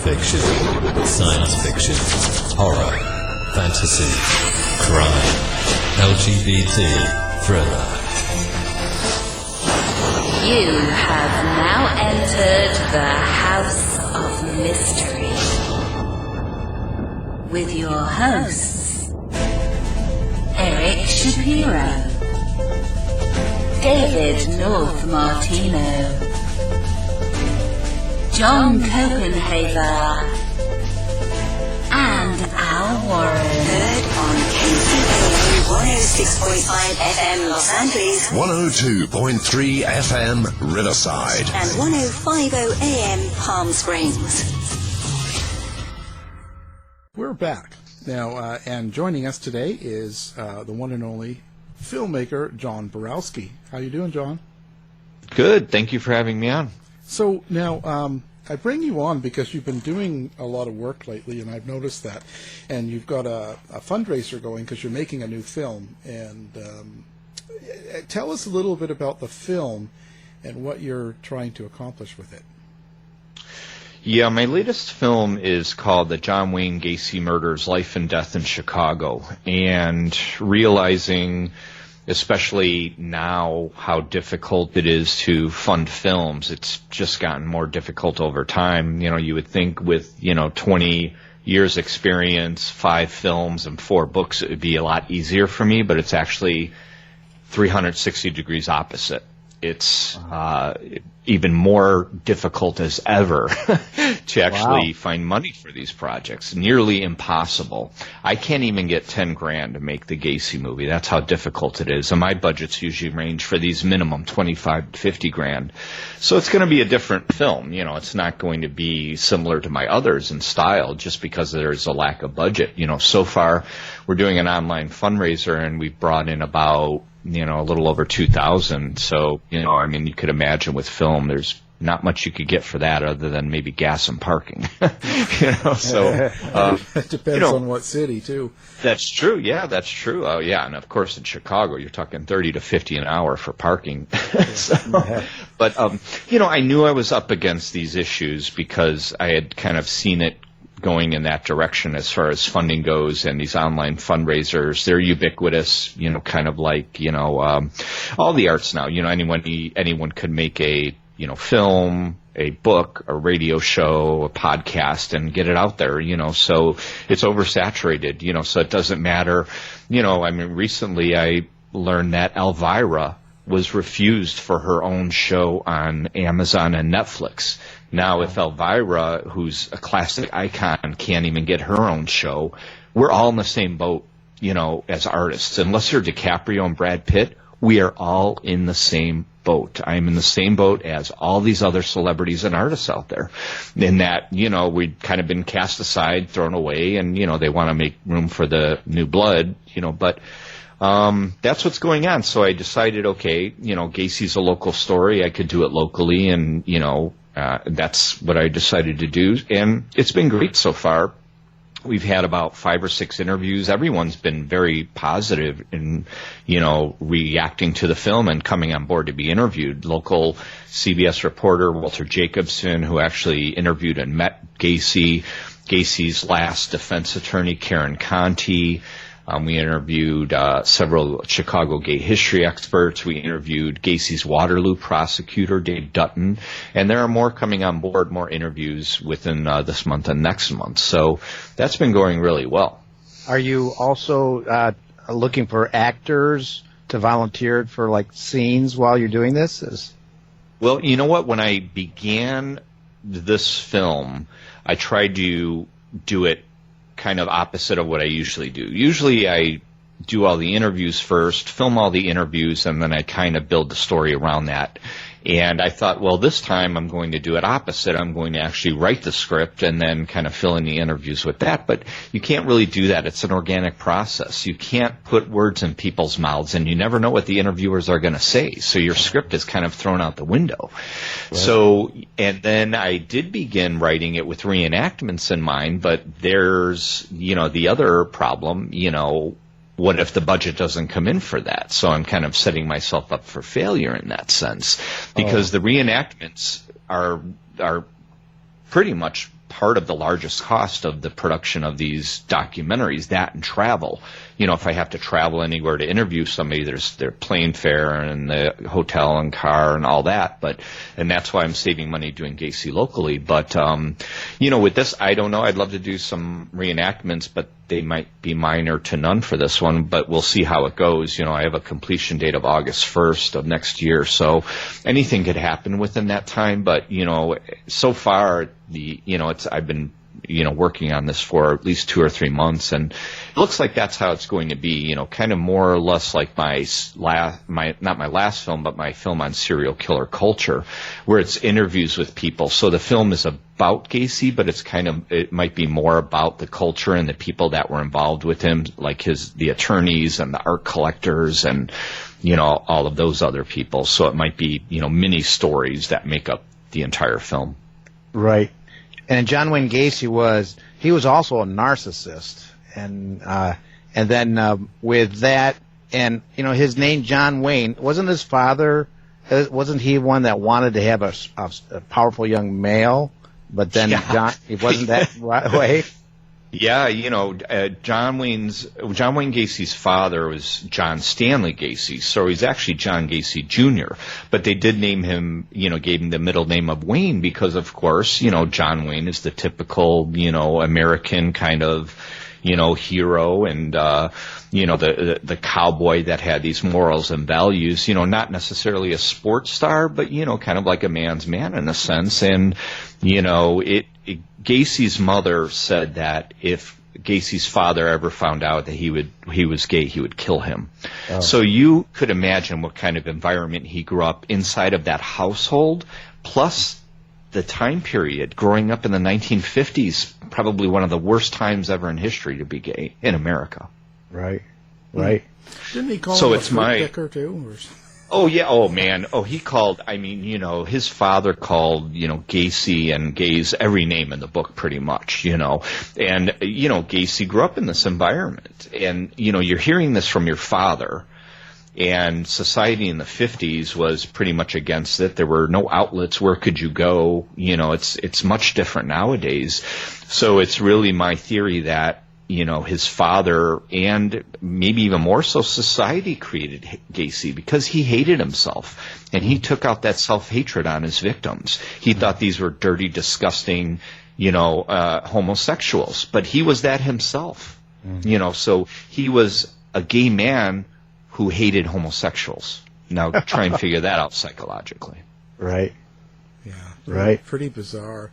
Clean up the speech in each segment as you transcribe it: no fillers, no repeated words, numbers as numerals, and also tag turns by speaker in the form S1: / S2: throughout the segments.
S1: fiction, science fiction, horror, fantasy, crime, LGBT, thriller.
S2: You have now entered the House of Mystery with your hosts, Eric Shapiro, David North Martino, John Copenhaver, and Al Warren.
S3: Heard on KCAA 106.5 FM Los Angeles,
S4: 102.3 FM Riverside,
S3: and 105.0 AM Palm Springs.
S5: We're back now, and joining us today is the one and only filmmaker John Borowski. How you doing, John?
S6: Good. Thank you for having me on.
S5: So now I bring you on because you've been doing a lot of work lately, and I've noticed that. And you've got a fundraiser going because you're making a new film. And tell us a little bit about the film and what you're trying to accomplish with it.
S6: Yeah, my latest film is called The John Wayne Gacy Murders, Life and Death in Chicago. And realizing, especially now, how difficult it is to fund films. It's just gotten more difficult over time. You know, you would think with, 20 years experience, 5 films and 4 books, it would be a lot easier for me, but it's actually 360 degrees opposite. It's even more difficult as ever to actually find money for these projects. Nearly impossible. I can't even get $10,000 to make the Gacy movie. That's how difficult it is. And my budgets usually range for these minimum $25,000 to $50,000. So it's going to be a different film. You know, it's not going to be similar to my others in style just because there's a lack of budget. You know, so far we're doing an online fundraiser and we've brought in about a little over 2,000. So, I mean, you could imagine with film, there's not much you could get for that other than maybe gas and parking. So
S5: it depends on what city too.
S6: That's true. Yeah, that's true. Oh, yeah, and of course in Chicago, you're talking 30 to 50 an hour for parking. But I knew I was up against these issues because I had kind of seen it going in that direction as far as funding goes, and these online fundraisers, they're ubiquitous, kind of like, all the arts now. Anyone could make a, film, a book, a radio show, a podcast, and get it out there, so it's oversaturated, so it doesn't matter. Recently I learned that Elvira was refused for her own show on Amazon and Netflix. Now, if Elvira, who's a classic icon, can't even get her own show, we're all in the same boat, as artists. Unless you're DiCaprio and Brad Pitt, we are all in the same boat. I am in the same boat as all these other celebrities and artists out there. In that, we'd kind of been cast aside, thrown away, and, they want to make room for the new blood, but that's what's going on. So I decided, okay, Gacy's a local story. I could do it locally, and, that's what I decided to do. And it's been great so far. We've had about 5 or 6 interviews. Everyone's been very positive in, reacting to the film and coming on board to be interviewed. Local CBS reporter Walter Jacobson, who actually interviewed and met Gacy, Gacy's last defense attorney, Karen Conti. We interviewed several Chicago gay history experts. We interviewed Gacy's Waterloo prosecutor, Dave Dutton. And there are more coming on board, more interviews within this month and next month. So that's been going really well.
S7: Are you also looking for actors to volunteer for, scenes while you're doing this?
S6: Well, you know what? When I began this film, I tried to do it kind of opposite of what I usually do. Usually I do all the interviews first, film all the interviews, and then I kind of build the story around that. And I thought, well, this time I'm going to do it opposite. I'm going to actually write the script and then kind of fill in the interviews with that. But you can't really do that. It's an organic process. You can't put words in people's mouths, and you never know what the interviewers are going to say. So your script is kind of thrown out the window. Right. So, and then I did begin writing it with reenactments in mind, but there's, the other problem, what if the budget doesn't come in for that? So I'm kind of setting myself up for failure in that sense, because the reenactments are pretty much part of the largest cost of the production of these documentaries, that and travel. If I have to travel anywhere to interview somebody, there's their plane fare and the hotel and car and all that. And that's why I'm saving money doing Gacy locally. But, with this, I don't know. I'd love to do some reenactments, but they might be minor to none for this one. But we'll see how it goes. I have a completion date of August 1st of next year. So anything could happen within that time. But, so far, I've been working on this for at least 2 or 3 months, and it looks like that's how it's going to be, kind of more or less like not my last film, but my film on serial killer culture, where it's interviews with people. So the film is about Gacy, but it might be more about the culture and the people that were involved with him, like the attorneys and the art collectors and, all of those other people. So it might be, mini stories that make up the entire film.
S7: Right. And John Wayne Gacy was also a narcissist, and then with that, and his name John Wayne, wasn't his father? Wasn't he one that wanted to have a powerful young male? But then he wasn't that way.
S6: Yeah, John Wayne Gacy's father was John Stanley Gacy, so he's actually John Gacy Jr. But they did name him, gave him the middle name of Wayne because, of course, John Wayne is the typical, American kind of, hero and, the cowboy that had these morals and values, not necessarily a sports star, but, kind of like a man's man in a sense. And, Gacy's mother said that if Gacy's father ever found out that he was gay, he would kill him. Oh. So you could imagine what kind of environment he grew up inside of that household, plus the time period growing up in the 1950s, probably one of the worst times ever in history to be gay in America.
S7: Right, right.
S5: Didn't he call him a fruit picker too? Or...
S6: Oh, yeah. Oh, man. Oh, he called, his father called, Gacy and Gaze every name in the book pretty much, And, Gacy grew up in this environment. And, you're hearing this from your father. And society in the 50s was pretty much against it. There were no outlets. Where could you go? It's much different nowadays. So it's really my theory that, his father and maybe even more so society created Gacy because he hated himself and he took out that self-hatred on his victims. He thought these were dirty, disgusting, homosexuals, but he was that himself, so he was a gay man who hated homosexuals. Now try and figure that out psychologically.
S7: Right.
S5: Yeah.
S7: Right.
S5: Pretty bizarre.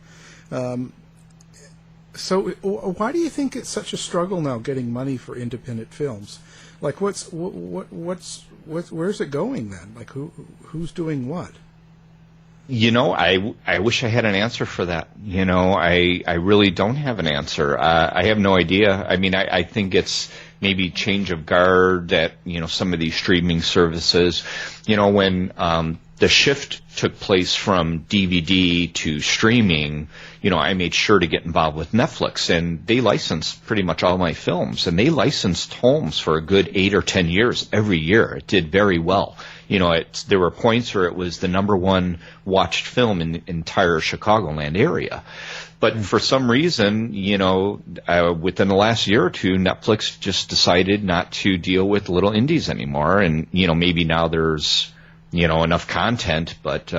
S5: So why do you think it's such a struggle now getting money for independent films? Like where's it going then? Like who's doing what?
S6: I wish I had an answer for that. I really don't have an answer. I have no idea. I think it's maybe change of guard at, some of these streaming services. When the shift took place from DVD to streaming, I made sure to get involved with Netflix, and they licensed pretty much all my films, and they licensed Holmes for a good 8 or 10 years every year. It did very well. There were points where it was the number one watched film in the entire Chicagoland area. But for some reason, within the last year or two, Netflix just decided not to deal with little indies anymore. And, maybe now there's, enough content, but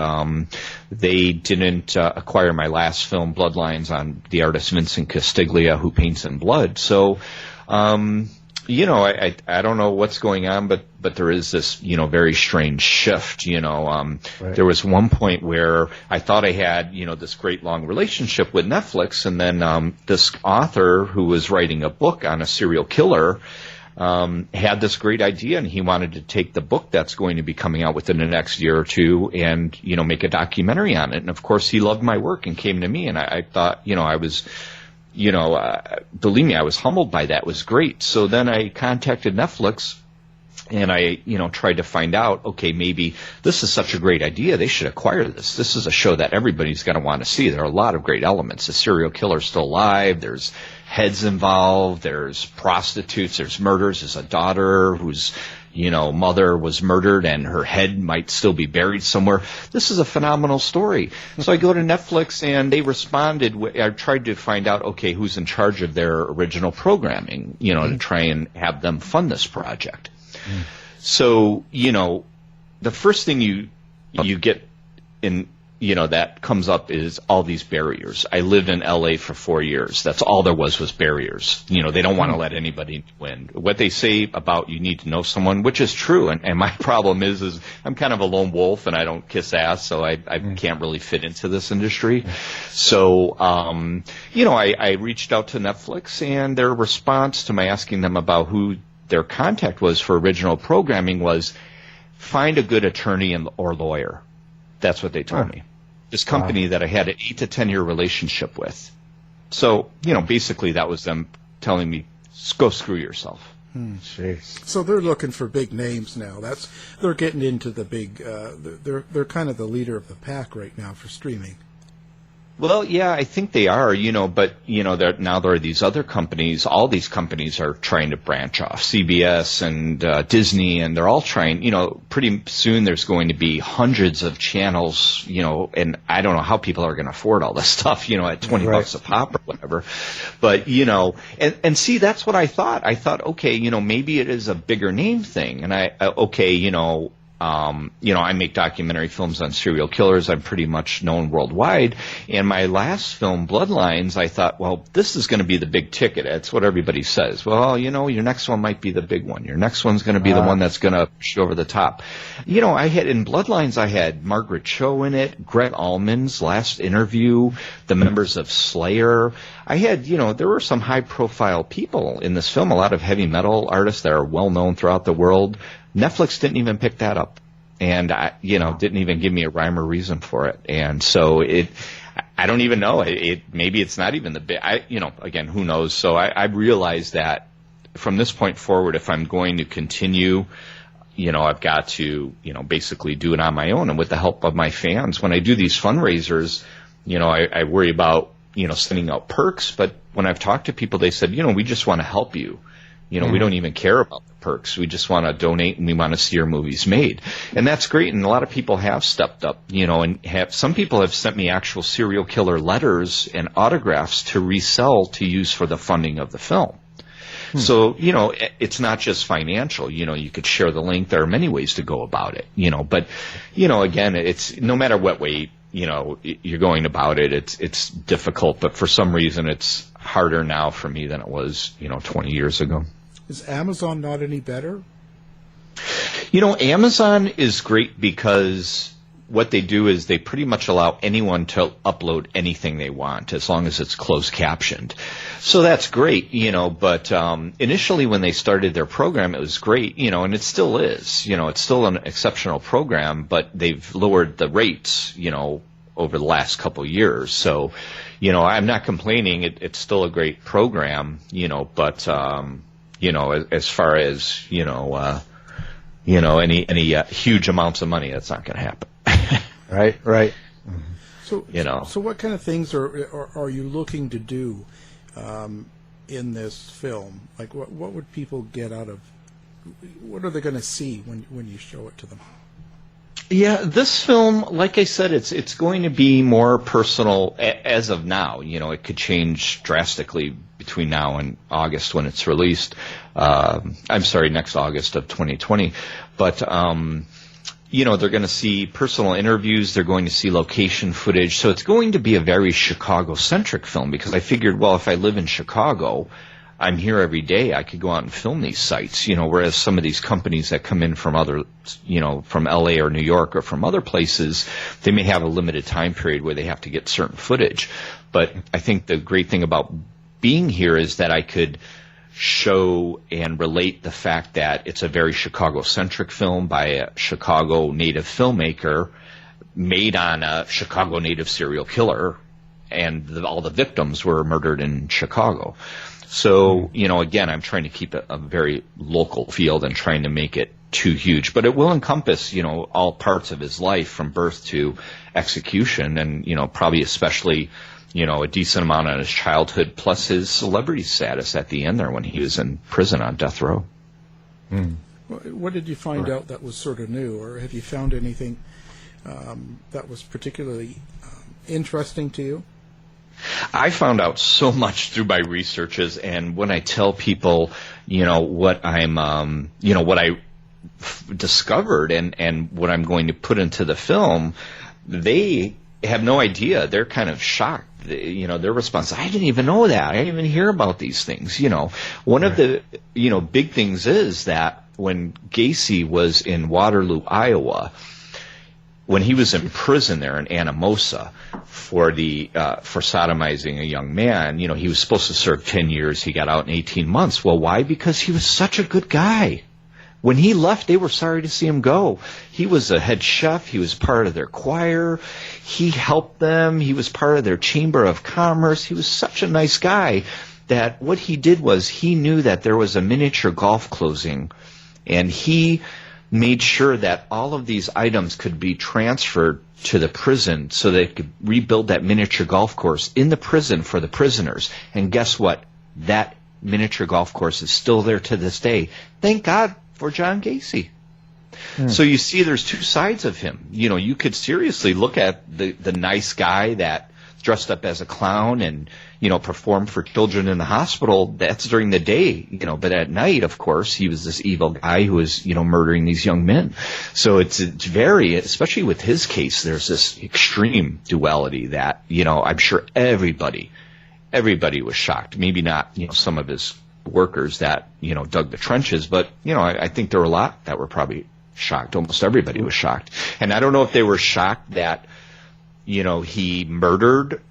S6: they didn't acquire my last film, Bloodlines, on the artist Vincent Castiglia, who paints in blood. So, I don't know what's going on, but there is this, very strange shift, Right. There was one point where I thought I had, this great long relationship with Netflix, and then this author who was writing a book on a serial killer had this great idea, and he wanted to take the book that's going to be coming out within the next year or two and, make a documentary on it. And, of course, he loved my work and came to me, and I thought, I was... believe me, I was humbled by that. It was great. So then I contacted Netflix and I, tried to find out, okay, maybe this is such a great idea. They should acquire this. This is a show that everybody's going to want to see. There are a lot of great elements. The serial killer's still alive. There's heads involved. There's prostitutes. There's murders. There's a daughter who's, mother was murdered and her head might still be buried somewhere. This is a phenomenal story. So I go to Netflix and they responded. I tried to find out, okay, who's in charge of their original programming, to try and have them fund this project. So, the first thing you get in, that comes up is all these barriers. I lived in LA for 4 years. That's all there was barriers. They don't want to let anybody win. What they say about you need to know someone, which is true. And my problem is I'm kind of a lone wolf and I don't kiss ass, so I can't really fit into this industry. So, I reached out to Netflix, and their response to my asking them about who their contact was for original programming was find a good attorney or lawyer. That's what they told me. This company that I had an 8 to 10 year relationship with. So, basically that was them telling me, go screw yourself.
S5: So they're looking for big names now. They're getting into the big. They're kind of the leader of the pack right now for streaming.
S6: Well, yeah, I think they are, but, now there are these other companies. All these companies are trying to branch off. CBS and Disney, and they're all trying, pretty soon there's going to be hundreds of channels, and I don't know how people are going to afford all this stuff, at $20 a pop or whatever. But, and see, that's what I thought. I thought, okay, maybe it is a bigger name thing. And I make documentary films on serial killers. I'm pretty much known worldwide. And my last film, Bloodlines, I thought, well, this is going to be the big ticket. That's what everybody says. Well, your next one might be the big one. Your next one's going to be the one that's going to push you over the top. In Bloodlines, I had Margaret Cho in it, Greg Allman's last interview, the members of Slayer. I had, there were some high-profile people in this film, a lot of heavy metal artists that are well-known throughout the world. Netflix didn't even pick that up, and didn't even give me a rhyme or reason for it. And so I don't even know. Maybe it's not even the big. Again, who knows? So I realized that from this point forward, if I'm going to continue, I've got to basically do it on my own and with the help of my fans. When I do these fundraisers, I worry about sending out perks, but when I've talked to people, they said, we just want to help you. We don't even care about the perks. We just want to donate and we want to see your movies made. And that's great. And a lot of people have stepped up, and some people have sent me actual serial killer letters and autographs to resell to use for the funding of the film. So, it's not just financial. You could share the link. There are many ways to go about it, but, again, it's no matter what way, you're going about it, it's difficult. But for some reason, it's harder now for me than it was, 20 years ago.
S5: Is Amazon not any better?
S6: Amazon is great because what they do is they pretty much allow anyone to upload anything they want as long as it's closed captioned. So that's great, but initially when they started their program, it was great, and it still is. It's still an exceptional program, but they've lowered the rates, over the last couple of years. So, I'm not complaining. It's still a great program, but as far as any huge amounts of money, that's not going to happen.
S7: Right.
S5: So what kind of things are you looking to do in this film? Like, what would people get out of? What are they going to see when you show it to them?
S6: Yeah, this film, like I said, it's going to be more personal as of now. It could change drastically between now and August when it's released. Next August of 2020. But, they're going to see personal interviews. They're going to see location footage. So it's going to be a very Chicagocentric film because I figured, well, if I live in Chicago, I'm here every day. I could go out and film these sites, whereas some of these companies that come in from other, from LA or New York or from other places, they may have a limited time period where they have to get certain footage. But I think the great thing about being here is that I could show and relate the fact that it's a very Chicago-centric film by a Chicago native filmmaker made on a Chicago native serial killer, and all the victims were murdered in Chicago. So, again, I'm trying to keep it a very local field and trying to make it too huge. But it will encompass, all parts of his life from birth to execution and, probably especially, a decent amount on his childhood plus his celebrity status at the end there when he was in prison on death row.
S5: Well, What did you find out that was sort of new, or have you found anything that was particularly interesting to you?
S6: I found out so much through my researches, and when I tell people, what I'm, what I discovered and what I'm going to put into the film, they have no idea. They're kind of shocked. Their response, I didn't even know that. I didn't even hear about these things. One of the, big things is that when Gacy was in Waterloo, Iowa, when he was in prison there in Anamosa for sodomizing a young man, he was supposed to serve 10 years. He got out in 18 months. Well, why? Because he was such a good guy. When he left, they were sorry to see him go. He was a head chef. He was part of their choir. He helped them. He was part of their chamber of commerce. He was such a nice guy that what he did was he knew that there was a miniature golf closing, and he made sure that all of these items could be transferred to the prison so they could rebuild that miniature golf course in the prison for the prisoners. And guess what? That miniature golf course is still there to this day. Thank God for John Gacy. So you see there's two sides of him. You could seriously look at the nice guy that dressed up as a clown and, performed for children in the hospital. That's during the day, but at night, of course, he was this evil guy who was, murdering these young men. So it's very, especially with his case, there's this extreme duality that, I'm sure everybody was shocked. Maybe not, some of his workers that, dug the trenches, but, I think there were a lot that were probably shocked. Almost everybody was shocked. And I don't know if they were shocked that, he murdered,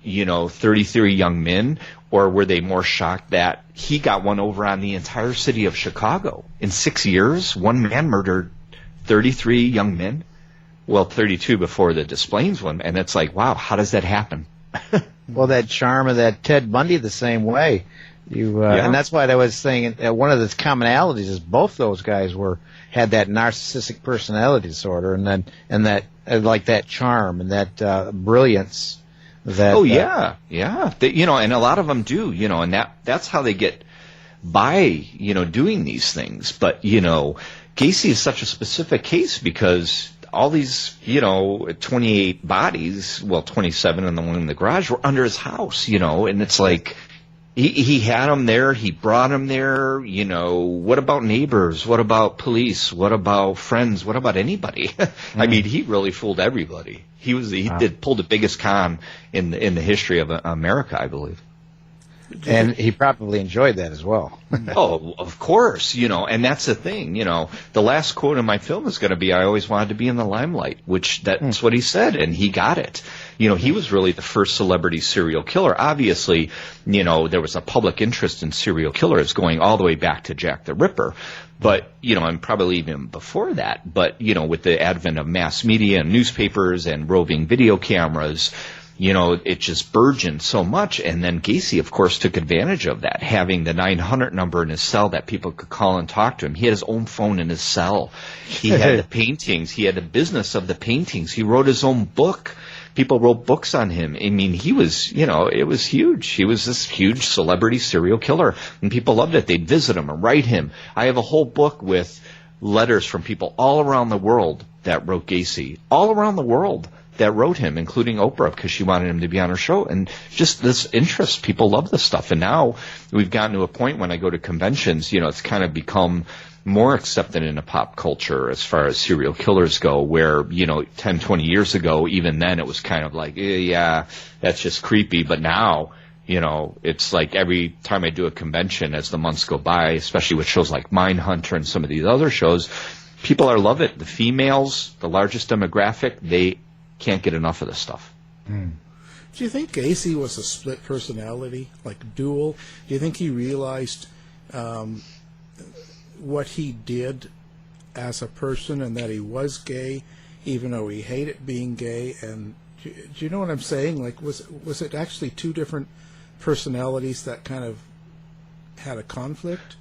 S6: 33 young men, or were they more shocked that he got one over on the entire city of Chicago? In 6 years, one man murdered 33 young men. Well, 32 before the Des Plaines one. And it's like, wow, how does that happen?
S7: Well, that charm of that Ted Bundy the same way. And that's why I was saying one of the commonalities is both those guys had that narcissistic personality disorder, and that like that charm and that brilliance. That
S6: They, and a lot of them do, and that's how they get by, doing these things. But Gacy is such a specific case because all these 28 bodies, well 27 and the one in the garage, were under his house, and it's like. He had them there. He brought them there. What about neighbors? What about police? What about friends? What about anybody? I mean, he really fooled everybody. He pulled the biggest con in the history of America, I believe.
S7: And he probably enjoyed that as well.
S6: Oh, of course, and that's the thing, the last quote in my film is going to be, I always wanted to be in the limelight, which that's what he said, and he got it. He was really the first celebrity serial killer. Obviously, there was a public interest in serial killers going all the way back to Jack the Ripper. But, and probably even before that. But, with the advent of mass media and newspapers and roving video cameras, it just burgeoned so much. And then Gacy, of course, took advantage of that, having the 900 number in his cell that people could call and talk to him. He had his own phone in his cell. He had the paintings. He had the business of the paintings. He wrote his own book. People wrote books on him. I mean, he was, it was huge. He was this huge celebrity serial killer, and people loved it. They'd visit him and write him. I have a whole book with letters from people all around the world that wrote Gacy, all around the world that wrote him, including Oprah, because she wanted him to be on her show. And just this interest, people love this stuff. And now we've gotten to a point when I go to conventions, it's kind of become more accepted in a pop culture as far as serial killers go, where, 10, 20 years ago, even then it was kind of like, yeah, that's just creepy. But now, it's like every time I do a convention as the months go by, especially with shows like Mindhunter and some of these other shows, people love it. The females, the largest demographic, they can't get enough of this stuff.
S5: Do you think Gacy was a split personality, like dual? Do you think he realized what he did as a person and that he was gay, even though he hated being gay? And do you know what I'm saying? Like, was it actually two different personalities that kind of had a conflict?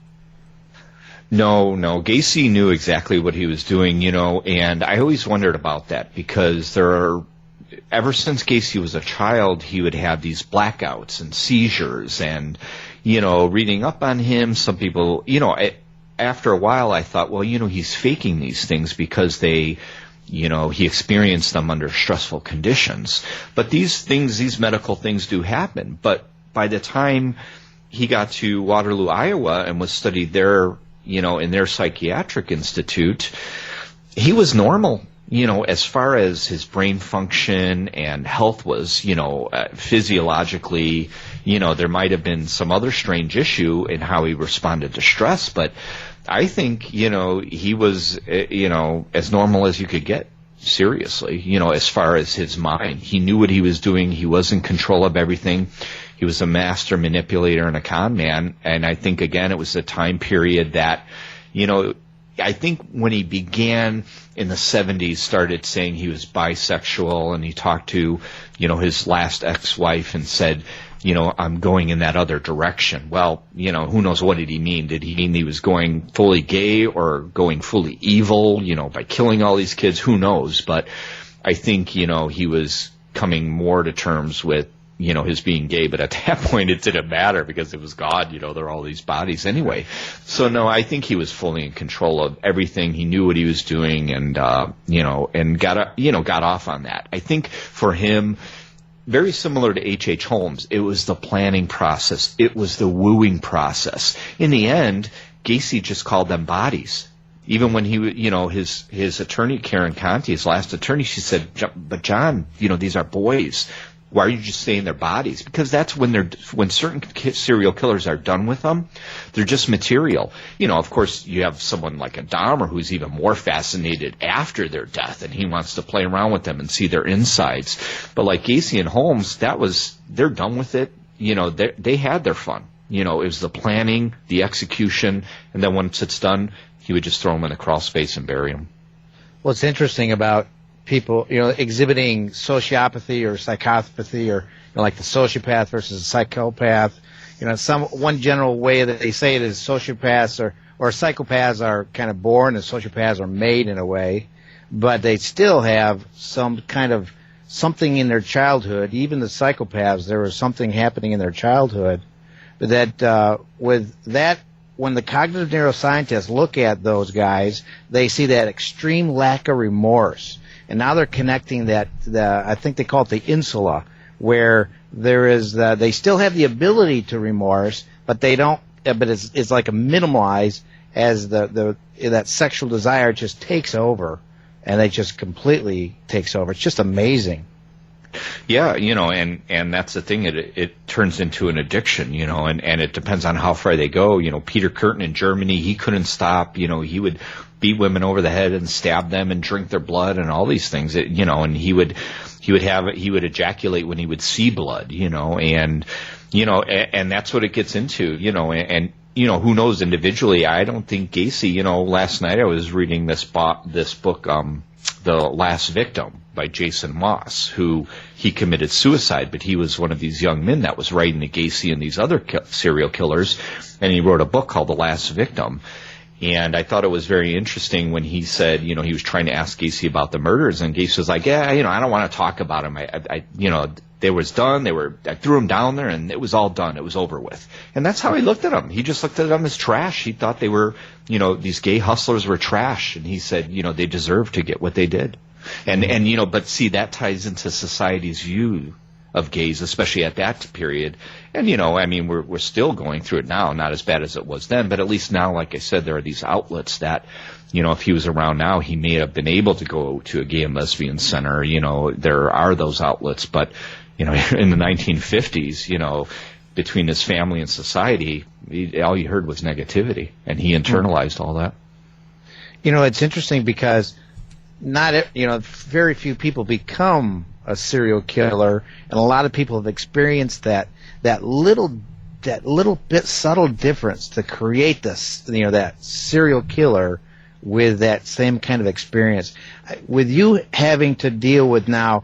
S6: No. Gacy knew exactly what he was doing, and I always wondered about that because ever since Gacy was a child, he would have these blackouts and seizures, and, reading up on him, some people, after a while I thought, well, he's faking these things because he experienced them under stressful conditions. But these medical things do happen. But by the time he got to Waterloo, Iowa, and was studied there, in their psychiatric institute, he was normal. As far as his brain function and health was, physiologically, there might have been some other strange issue in how he responded to stress, but I think, he was, as normal as you could get, seriously, as far as his mind. He knew what he was doing. He was in control of everything. He was a master manipulator and a con man, and I think, again, it was a time period that, I think when he began in the 70s, started saying he was bisexual, and he talked to, his last ex-wife and said, I'm going in that other direction. Well, who knows, what did he mean? Did he mean he was going fully gay or going fully evil, by killing all these kids? Who knows? But I think, he was coming more to terms with, his being gay, but at that point it didn't matter because it was God, there are all these bodies anyway. So no, I think he was fully in control of everything. He knew what he was doing, and and got off on that. I think for him, very similar to H.H. Holmes, it was the planning process. It was the wooing process. In the end, Gacy just called them bodies. Even when he, his attorney, Karen Conti, his last attorney, she said, but John, these are boys. Why are you just saying they're bodies? Because that's when certain serial killers are done with them, they're just material. Of course, you have someone like a Dahmer who's even more fascinated after their death, and he wants to play around with them and see their insides. But like Gacy and Holmes, they're done with it. They had their fun. It was the planning, the execution, and then once it's done, he would just throw them in a crawl space and bury them.
S7: What's interesting about people, exhibiting sociopathy or psychopathy, or like the sociopath versus the psychopath. One general way that they say it is sociopaths or psychopaths are kind of born, and sociopaths are made in a way, but they still have some kind of something in their childhood. Even the psychopaths, there was something happening in their childhood that with that. When the cognitive neuroscientists look at those guys, they see that extreme lack of remorse. And now they're connecting that, I think they call it the insula, where there is, they still have the ability to remorse, but they don't, but it's like a minimalized as that sexual desire just takes over, and it just completely takes over. It's just amazing.
S6: Yeah, and that's the thing. It turns into an addiction, and it depends on how far they go. Peter Kürten in Germany, he couldn't stop. He would beat women over the head and stab them and drink their blood and all these things. And he would ejaculate when he would see blood. And that's what it gets into. And who knows individually? I don't think Gacy. Last night I was reading this book, The Last Victim, by Jason Moss, who he committed suicide, but he was one of these young men that was writing to Gacy and these other serial killers, and he wrote a book called The Last Victim. And I thought it was very interesting when he said, he was trying to ask Gacy about the murders, and Gacy was like, yeah, I don't want to talk about them. They was done. I threw them down there, and it was all done. It was over with. And that's how he looked at them. He just looked at them as trash. He thought they were, these gay hustlers were trash, and he said, they deserved to get what they did. And but see, that ties into society's view of gays, especially at that period. And we're still going through it now, not as bad as it was then, but at least now, like I said, there are these outlets that, if he was around now, he may have been able to go to a gay and lesbian center. There are those outlets, but in the 1950s, between his family and society, all you heard was negativity, and he internalized all that.
S7: It's interesting because very few people become a serial killer, and a lot of people have experienced that little bit subtle difference to create this, that serial killer with that same kind of experience. With you having to deal with now,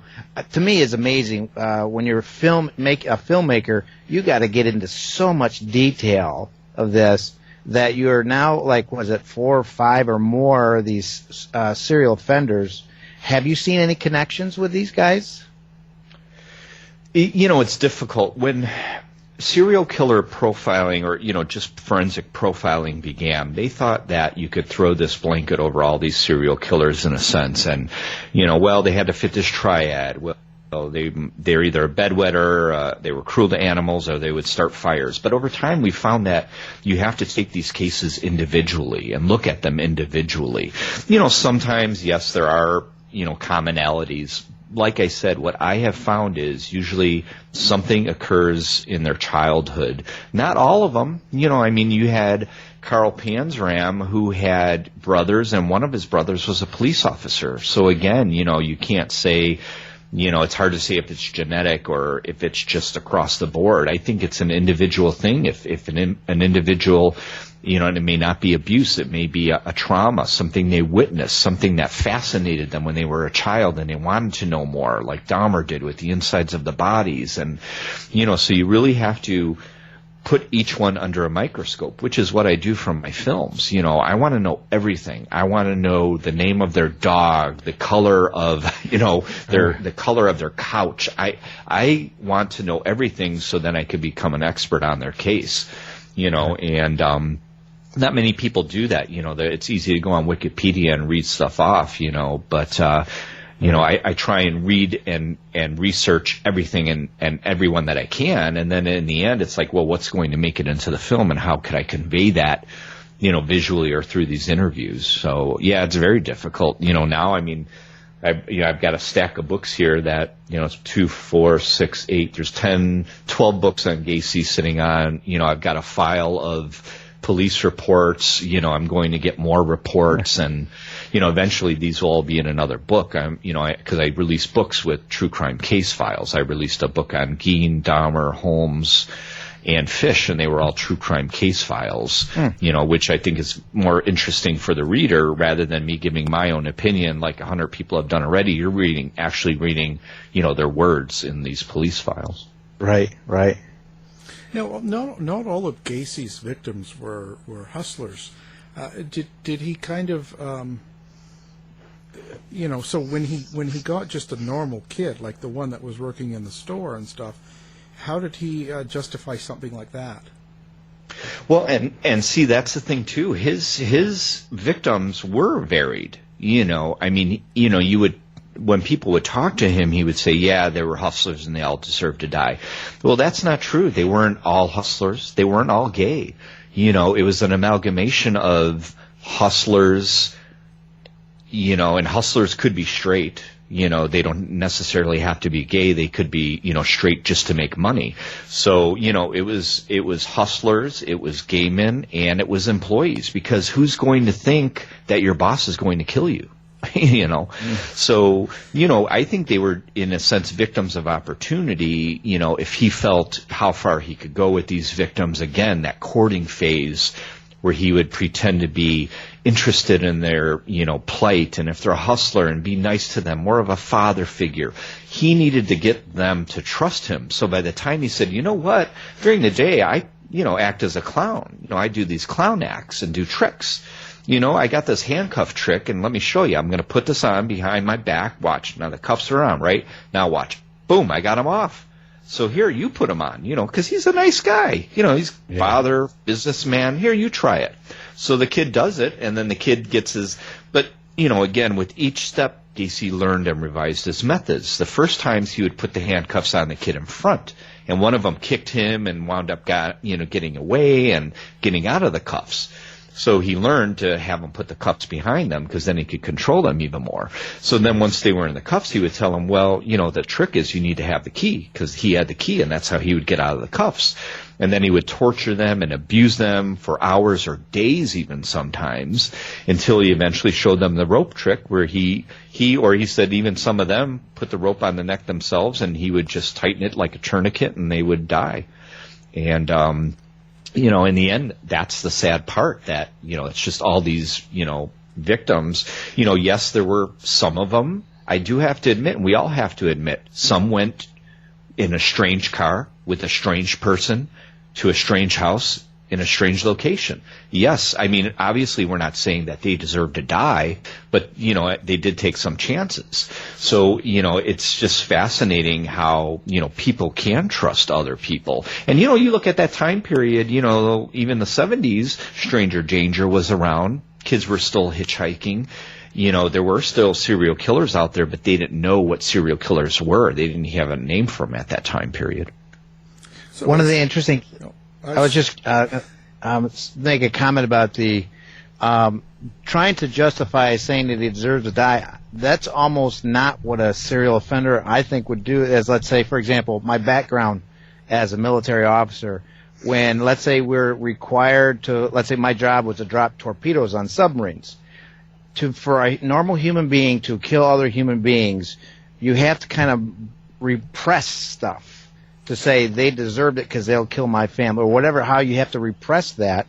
S7: to me is amazing. When you're a filmmaker, you got to get into so much detail of this that you're now, like, was it 4 or 5 or more of these serial offenders? Have you seen any connections with these guys?
S6: It's difficult when serial killer profiling, or just forensic profiling began, they thought that you could throw this blanket over all these serial killers in a sense, and they had to fit this triad. Well, they're either a bedwetter, they were cruel to animals, or they would start fires. But over time, we found that you have to take these cases individually and look at them individually. Sometimes, yes, there are commonalities. Like I said, what I have found is usually something occurs in their childhood. Not all of them. You had Carl Panzram, who had brothers, and one of his brothers was a police officer. So again, you can't say, it's hard to say if it's genetic or if it's just across the board. I think it's an individual thing. If an individual, and it may not be abuse, it may be a trauma, something they witnessed, something that fascinated them when they were a child and they wanted to know more, like Dahmer did with the insides of the bodies. And, so you really have to put each one under a microscope, which is what I do from my films. I want to know everything. I want to know the name of their dog, the color of, the color of their couch. I want to know everything so then I could become an expert on their case, and not many people do that. It's easy to go on Wikipedia and read stuff off, but I try and read and research everything and everyone that I can, and then in the end, it's like, well, what's going to make it into the film, and how could I convey that, visually or through these interviews? So yeah, it's very difficult. Now, I've got a stack of books here that, it's 2, 4, 6, 8. There's 10, 12 books on Gacy sitting on. I've got a file of police reports. I'm going to get more reports, and eventually these will all be in another book. Because I release books with true crime case files. I released a book on Gein, Dahmer, Holmes, and Fish, and they were all true crime case files. Which I think is more interesting for the reader rather than me giving my own opinion like 100 people have done already. You're actually reading, their words in these police files.
S7: Right.
S5: Now, not all of Gacy's victims were hustlers. Did he kind of, so when he got just a normal kid, like the one that was working in the store and stuff, how did he justify something like that?
S6: Well, and see, that's the thing too. His victims were varied. You would. When people would talk to him, he would say, yeah, they were hustlers and they all deserved to die. Well, that's not true. They weren't all hustlers. They weren't all gay. It was an amalgamation of hustlers, and hustlers could be straight. They don't necessarily have to be gay. They could be, straight just to make money. So, it was hustlers, it was gay men, and it was employees, because who's going to think that your boss is going to kill you? So, I think they were, in a sense, victims of opportunity, if he felt how far he could go with these victims. Again, that courting phase where he would pretend to be interested in their, plight, and if they're a hustler, and be nice to them, more of a father figure. He needed to get them to trust him. So by the time he said, what, during the day, I, act as a clown. I do these clown acts and do tricks. I got this handcuff trick, and let me show you. I'm going to put this on behind my back. Watch. Now the cuffs are on, right? Now watch. Boom, I got him off. So here, you put him on, because he's a nice guy. He's father, businessman. Here, you try it. So the kid does it, and then the kid gets his... But, again, with each step, Gacy learned and revised his methods. The first times he would put the handcuffs on the kid in front, and one of them kicked him and wound up getting away and getting out of the cuffs. So he learned to have them put the cuffs behind them, because then he could control them even more. So then once they were in the cuffs, he would tell them, well, the trick is you need to have the key, because he had the key, and that's how he would get out of the cuffs. And then he would torture them and abuse them for hours or days even sometimes, until he eventually showed them the rope trick, where he said even some of them put the rope on the neck themselves, and he would just tighten it like a tourniquet, and they would die. And in the end, that's the sad part, that, it's just all these, victims. Yes, there were some of them, I do have to admit, and we all have to admit, some went in a strange car with a strange person to a strange house in a strange location. Yes, I mean, obviously we're not saying that they deserve to die, but, they did take some chances. So, it's just fascinating how, people can trust other people. And, you look at that time period, even the 70s, stranger danger was around. Kids were still hitchhiking. There were still serial killers out there, but they didn't know what serial killers were. They didn't have a name for them at that time period.
S7: So one of the interesting, I was just make a comment about the trying to justify saying that he deserves to die. That's almost not what a serial offender, I think, would do. As, let's say, for example, my background as a military officer, when, let's say, we're required to, let's say my job was to drop torpedoes on submarines. For a normal human being to kill other human beings, you have to kind of repress stuff to say they deserved it because they'll kill my family or whatever, how you have to repress that.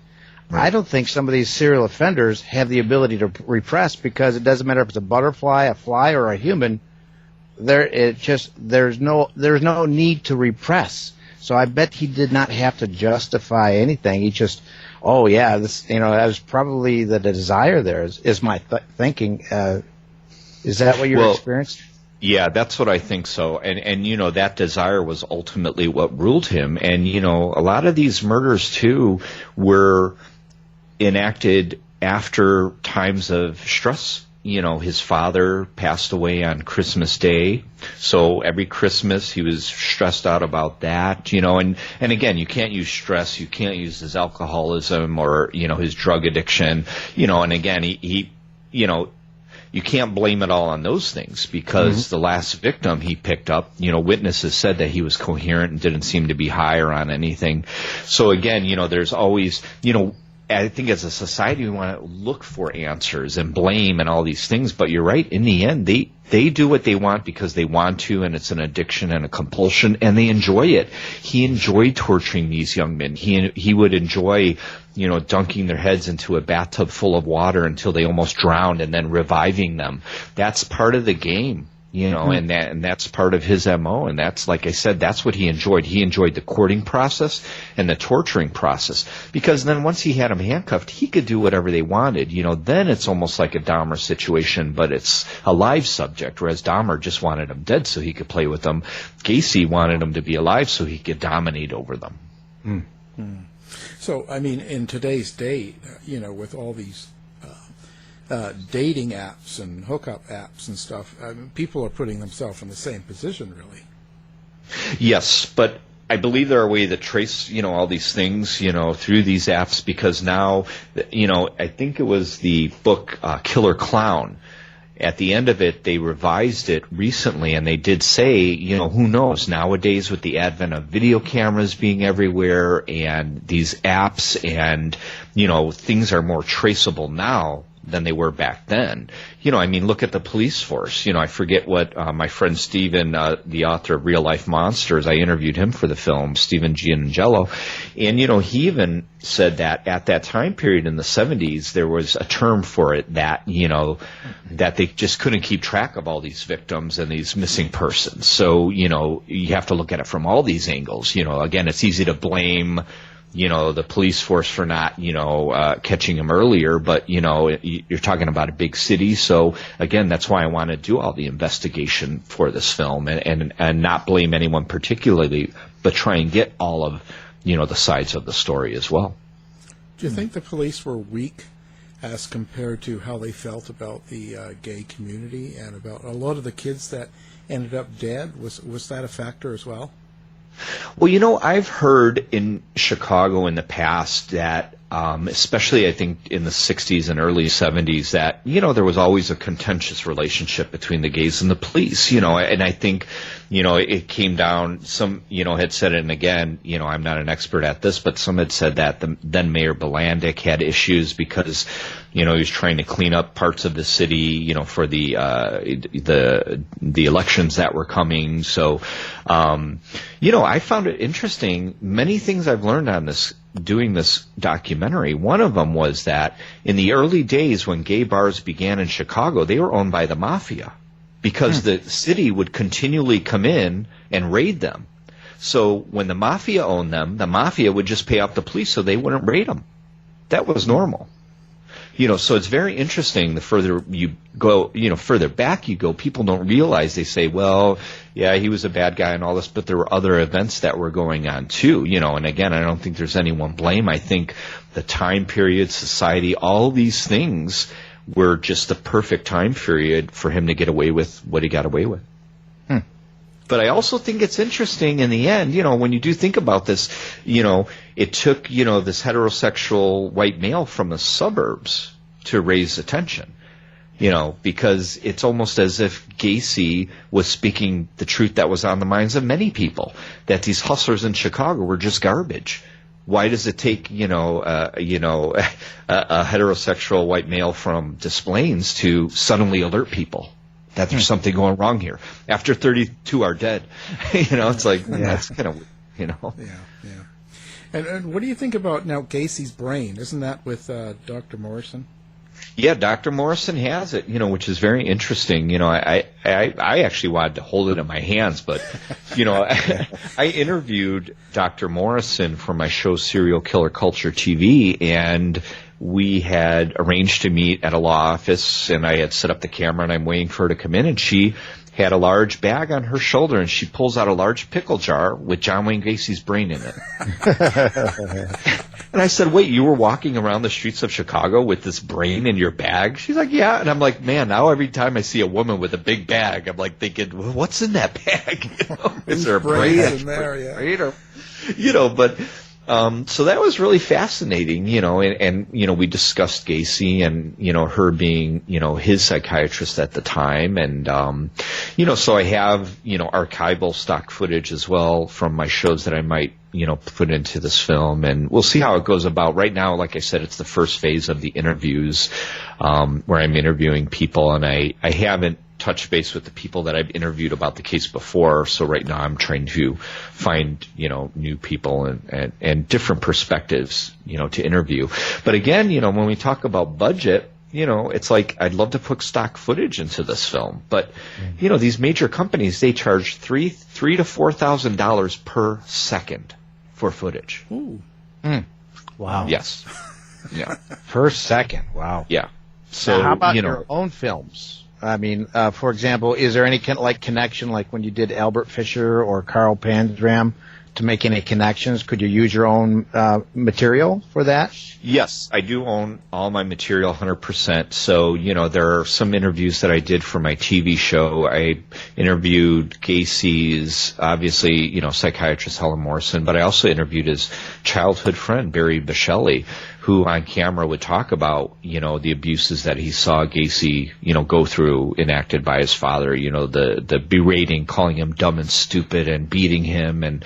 S7: Right. I don't think some of these serial offenders have the ability to repress, because it doesn't matter if it's a butterfly, a fly, or a human. There's no need to repress. So I bet he did not have to justify anything. He just, oh yeah, this, that was probably the desire there. Is my thinking? Is that what you experienced?
S6: Yeah, that's what I think so. And that desire was ultimately what ruled him. And, a lot of these murders, too, were enacted after times of stress. His father passed away on Christmas Day. So every Christmas he was stressed out about that, and again, you can't use stress. You can't use his alcoholism or, his drug addiction, and again, he you can't blame it all on those things, because the last victim he picked up, witnesses said that he was coherent and didn't seem to be higher on anything. So again, there's always, I think as a society we want to look for answers and blame and all these things, but you're right, in the end they do what they want because they want to, and it's an addiction and a compulsion, and they enjoy it. He enjoyed torturing these young men. He would enjoy, dunking their heads into a bathtub full of water until they almost drowned and then reviving them. That's part of the game. And that's part of his MO, and that's, like I said, that's what he enjoyed. He enjoyed the courting process and the torturing process, because then once he had them handcuffed, he could do whatever they wanted. Then it's almost like a Dahmer situation, but it's a live subject, whereas Dahmer just wanted them dead so he could play with them. Gacy wanted them to be alive so he could dominate over them.
S5: So, I mean, in today's day, with all these dating apps and hookup apps and stuff, people are putting themselves in the same position, really.
S6: Yes, but I believe there are ways to trace, all these things, through these apps, because now, I think it was the book Killer Clown. At the end of it, they revised it recently, and they did say, who knows, nowadays with the advent of video cameras being everywhere and these apps and, things are more traceable now than they were back then. Look at the police force. I forget what my friend Steven, the author of Real Life Monsters, I interviewed him for the film, Steven Gianangelo, and, he even said that at that time period in the 70s, there was a term for it that, that they just couldn't keep track of all these victims and these missing persons. So, you have to look at it from all these angles. Again, it's easy to blame the police force for not, catching him earlier, but, you're talking about a big city. So again, that's why I want to do all the investigation for this film and not blame anyone particularly, but try and get all of, the sides of the story as well.
S5: Do you think the police were weak as compared to how they felt about the gay community and about a lot of the kids that ended up dead? Was that a factor as well?
S6: Well, I've heard in Chicago in the past that, especially I think in the 60s and early 70s, that, there was always a contentious relationship between the gays and the police, and I think, it came down, some, had said it, and again, I'm not an expert at this, but some had said that then Mayor Bilandic had issues because, he was trying to clean up parts of the city, for the elections that were coming. So, I found it interesting. Many things I've learned on this, doing this documentary. One of them was that in the early days when gay bars began in Chicago, they were owned by the mafia, because the city would continually come in and raid them. So when the mafia owned them, the mafia would just pay off the police so they wouldn't raid them. That was normal. So it's very interesting. The further you go, further back you go, people don't realize. They say, well, yeah, he was a bad guy and all this, but there were other events that were going on too, and again, I don't think there's anyone blame. I think the time period, society, all these things were just the perfect time period for him to get away with what he got away with. But I also think it's interesting in the end, when you do think about this, it took, this heterosexual white male from the suburbs to raise attention, because it's almost as if Gacy was speaking the truth that was on the minds of many people, that these hustlers in Chicago were just garbage. Why does it take, a heterosexual white male from Des Plaines to suddenly alert people that there's something going wrong here? After 32 are dead, it's like, that's kind of,
S5: Yeah. And what do you think about now Gacy's brain? Isn't that with Dr. Morrison?
S6: Yeah, Dr. Morrison has it, which is very interesting. I actually wanted to hold it in my hands, but, I interviewed Dr. Morrison for my show Serial Killer Culture TV, and we had arranged to meet at a law office, and I had set up the camera, and I'm waiting for her to come in, and she had a large bag on her shoulder, and she pulls out a large pickle jar with John Wayne Gacy's brain in it. And I said, wait, you were walking around the streets of Chicago with this brain in your bag? She's like, yeah. And I'm like, man, now every time I see a woman with a big bag, I'm like thinking, well, what's in that bag? Is there a brain
S5: in there? Yeah.
S6: But so that was really fascinating, and we discussed Gacy and, her being, his psychiatrist at the time. And, so I have, archival stock footage as well from my shows that I might, put into this film, and we'll see how it goes about. Right now, like I said, it's the first phase of the interviews, where I'm interviewing people, and I haven't touched base with the people that I've interviewed about the case before. So right now I'm trying to find, new people and different perspectives, to interview. But again, when we talk about budget, it's like I'd love to put stock footage into this film, but these major companies, they charge $3,000 to $4,000 per second for footage.
S5: Ooh.
S7: Wow.
S6: Yes. Yeah.
S7: Per second. Wow.
S6: Yeah. So
S7: now, how about your own films? I mean, for example, is there any connection, like when you did Albert Fisher or Carl Panzram, to make any connections? Could you use your own material for that?
S6: Yes, I do own all my material 100%. So, there are some interviews that I did for my TV show. I interviewed Gacy's, obviously, psychiatrist Helen Morrison, but I also interviewed his childhood friend, Barry Bichelli, who on camera would talk about, the abuses that he saw Gacy, go through enacted by his father, the berating, calling him dumb and stupid and beating him. And,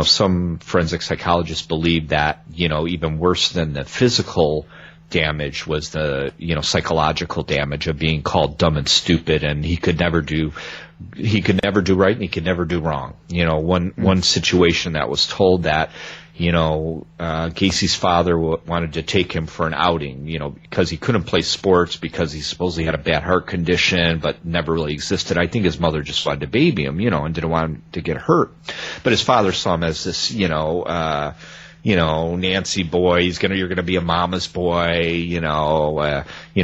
S6: some forensic psychologists believe that, even worse than the physical damage was the, psychological damage of being called dumb and stupid, and he could never do right and he could never do wrong. One situation that was told that, Gacy's father wanted to take him for an outing, because he couldn't play sports because he supposedly had a bad heart condition, but never really existed. I think his mother just wanted to baby him, and didn't want him to get hurt. But his father saw him as this, Nancy boy, you're gonna be a mama's boy,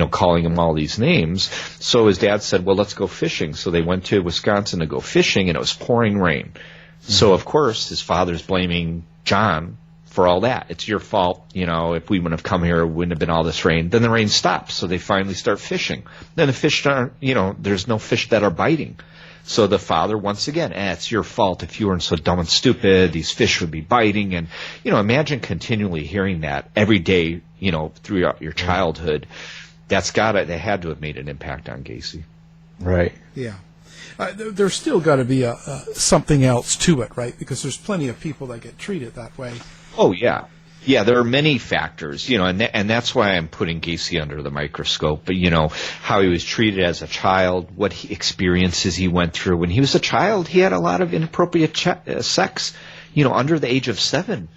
S6: calling him all these names. So his dad said, well, let's go fishing. So they went to Wisconsin to go fishing, and it was pouring rain. So of course his father's blaming John for all that. It's your fault, if we wouldn't have come here, it wouldn't have been all this rain. Then the rain stops, so they finally start fishing. Then the fish aren't, there's no fish that are biting. So the father, once again, it's your fault. If you weren't so dumb and stupid, these fish would be biting. And, imagine continually hearing that every day, throughout your childhood. That had to have made an impact on Gacy.
S7: Right.
S5: Yeah. There's still got to be something else to it, right? Because there's plenty of people that get treated that way.
S6: Oh, yeah. Yeah, there are many factors, and that's why I'm putting Gacy under the microscope. But, how he was treated as a child, what experiences he went through. When he was a child, he had a lot of inappropriate sex, under the age of 7.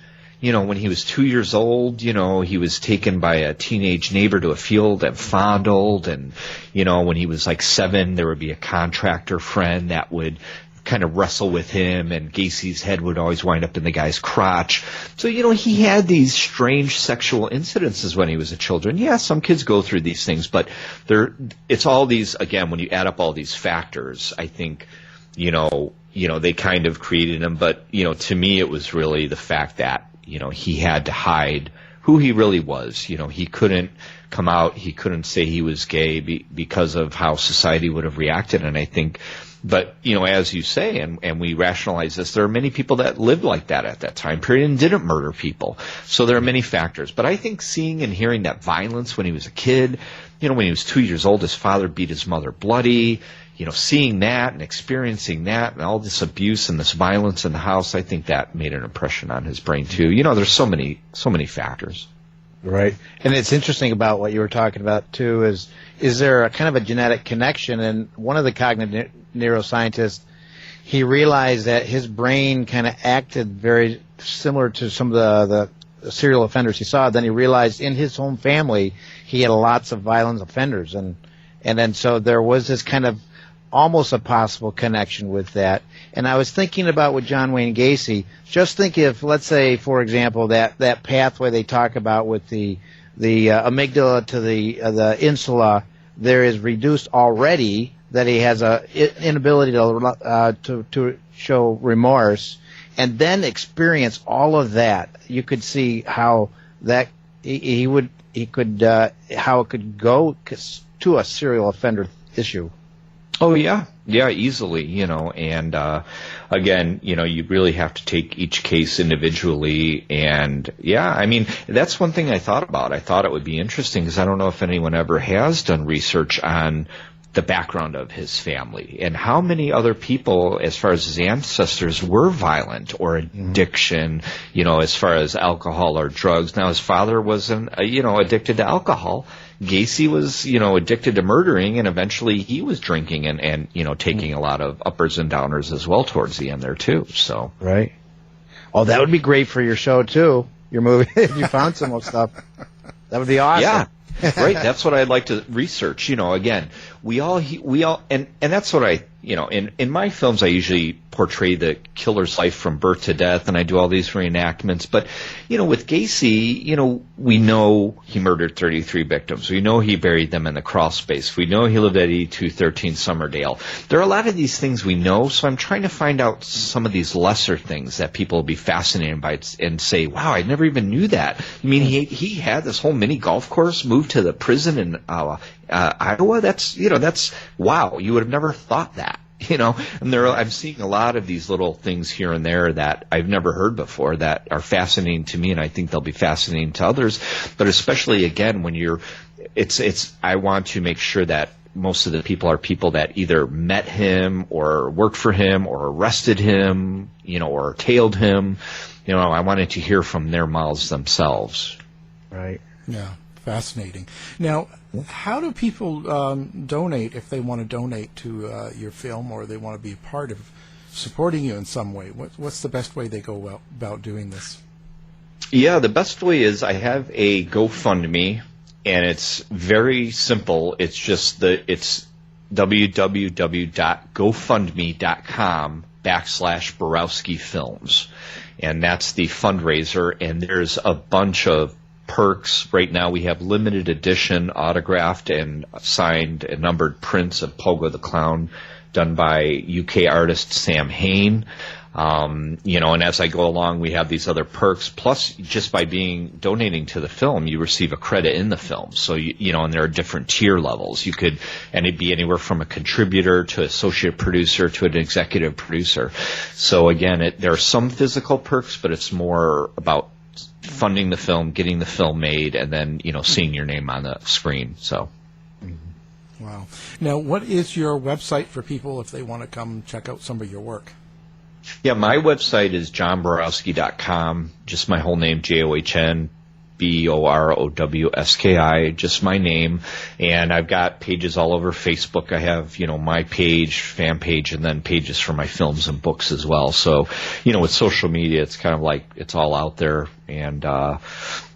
S6: When he was 2 years old, he was taken by a teenage neighbor to a field and fondled. And, when he was like 7, there would be a contractor friend that would kind of wrestle with him, and Gacy's head would always wind up in the guy's crotch. So, he had these strange sexual incidences when he was a children. Yeah, some kids go through these things, but it's all these, again, when you add up all these factors, I think, they kind of created him. But, to me, it was really the fact that, he had to hide who he really was. He couldn't come out, he couldn't say he was gay because of how society would have reacted. And I think, but, as you say, and we rationalize this, there are many people that lived like that at that time period and didn't murder people. So there are many factors. But I think seeing and hearing that violence when he was a kid, when he was 2 years old, his father beat his mother bloody, seeing that and experiencing that and all this abuse and this violence in the house, I think that made an impression on his brain too. There's so many factors.
S7: Right. And it's interesting about what you were talking about too is there a kind of a genetic connection? And one of the cognitive neuroscientists, he realized that his brain kind of acted very similar to some of the serial offenders he saw. Then he realized in his home family he had lots of violent offenders, and then so there was this kind of almost a possible connection with that. And I was thinking about with John Wayne Gacy, just think if, let's say, for example, that pathway they talk about with the amygdala to the insula, there is reduced already, that he has a inability to show remorse, and then experience all of that. You could see how that how it could go to a serial offender issue.
S6: Oh, yeah. Yeah, easily, and again, you really have to take each case individually. And yeah, I mean, that's one thing I thought about. I thought it would be interesting because I don't know if anyone ever has done research on the background of his family and how many other people, as far as his ancestors, were violent or addiction, as far as alcohol or drugs. Now, his father wasn't, addicted to alcohol. Gacy was, addicted to murdering, and eventually he was drinking and taking a lot of uppers and downers as well towards the end there too. So
S7: right. Oh, that would be great for your show too. Your movie, if you found some more stuff, that would be awesome.
S6: Yeah. Right. That's what I'd like to research. Again, we all, and that's what I, in my films, I usually portray the killer's life from birth to death, and I do all these reenactments. But, with Gacy, we know he murdered 33 victims. We know he buried them in the crawl space. We know he lived at 8213 Summerdale. There are a lot of these things we know, so I'm trying to find out some of these lesser things that people will be fascinated by and say, wow, I never even knew that. I mean, he had this whole mini golf course, moved to the prison in Iowa. That's wow. You would have never thought that. And I'm seeing a lot of these little things here and there that I've never heard before that are fascinating to me, and I think they'll be fascinating to others. But especially again, when I want to make sure that most of the people are people that either met him or worked for him or arrested him, or tailed him. I wanted to hear from their mouths themselves.
S7: Right.
S5: Yeah. Fascinating. Now, how do people donate if they want to donate to your film, or they want to be a part of supporting you in some way? What's the best way they go about doing this?
S6: Yeah, the best way is I have a GoFundMe, and it's very simple. It's just it's www.gofundme.com/Borowski Films, and that's the fundraiser. And there's a bunch of perks. Right now we have limited edition autographed and signed and numbered prints of Pogo the Clown done by UK artist Sam Hain. And as I go along, we have these other perks. Plus, just by donating to the film, you receive a credit in the film. So, and there are different tier levels. And it'd be anywhere from a contributor to associate producer to an executive producer. So again, there are some physical perks, but it's more about funding the film, getting the film made, and then, seeing your name on the screen. So.
S5: Wow. Now, what is your website for people if they want to come check out some of your work?
S6: Yeah, my website is johnborowski.com, just my whole name, John, Borowski, just my name. And I've got pages all over Facebook. I have, my page, fan page, and then pages for my films and books as well. So, with social media, it's kind of like it's all out there. And,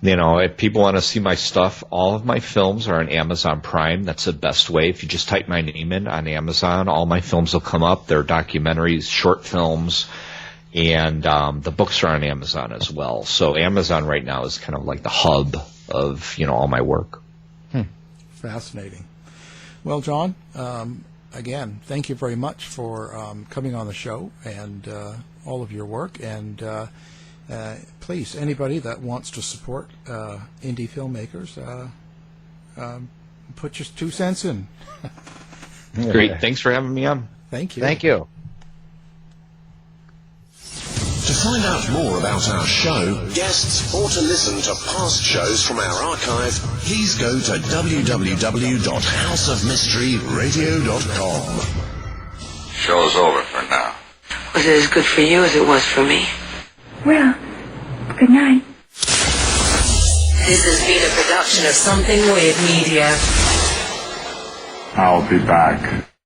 S6: if people want to see my stuff, all of my films are on Amazon Prime. That's the best way. If you just type my name in on Amazon, all my films will come up. They're documentaries, short films, and the books are on Amazon as well. So Amazon right now is kind of like the hub of, all my work.
S5: Fascinating. Well, John, again, thank you very much for coming on the show and all of your work. And please, anybody that wants to support indie filmmakers, put your 2 cents in.
S6: Great. Thanks for having me on.
S5: Thank you.
S7: Thank you.
S4: To find out more about our show, guests, or to listen to past shows from our archive, please go to www.houseofmysteryradio.com.
S8: Show's over for now.
S9: Was it as good for you as it was for me?
S10: Well, good night.
S2: This has been a production of Something Weird Media.
S8: I'll be back.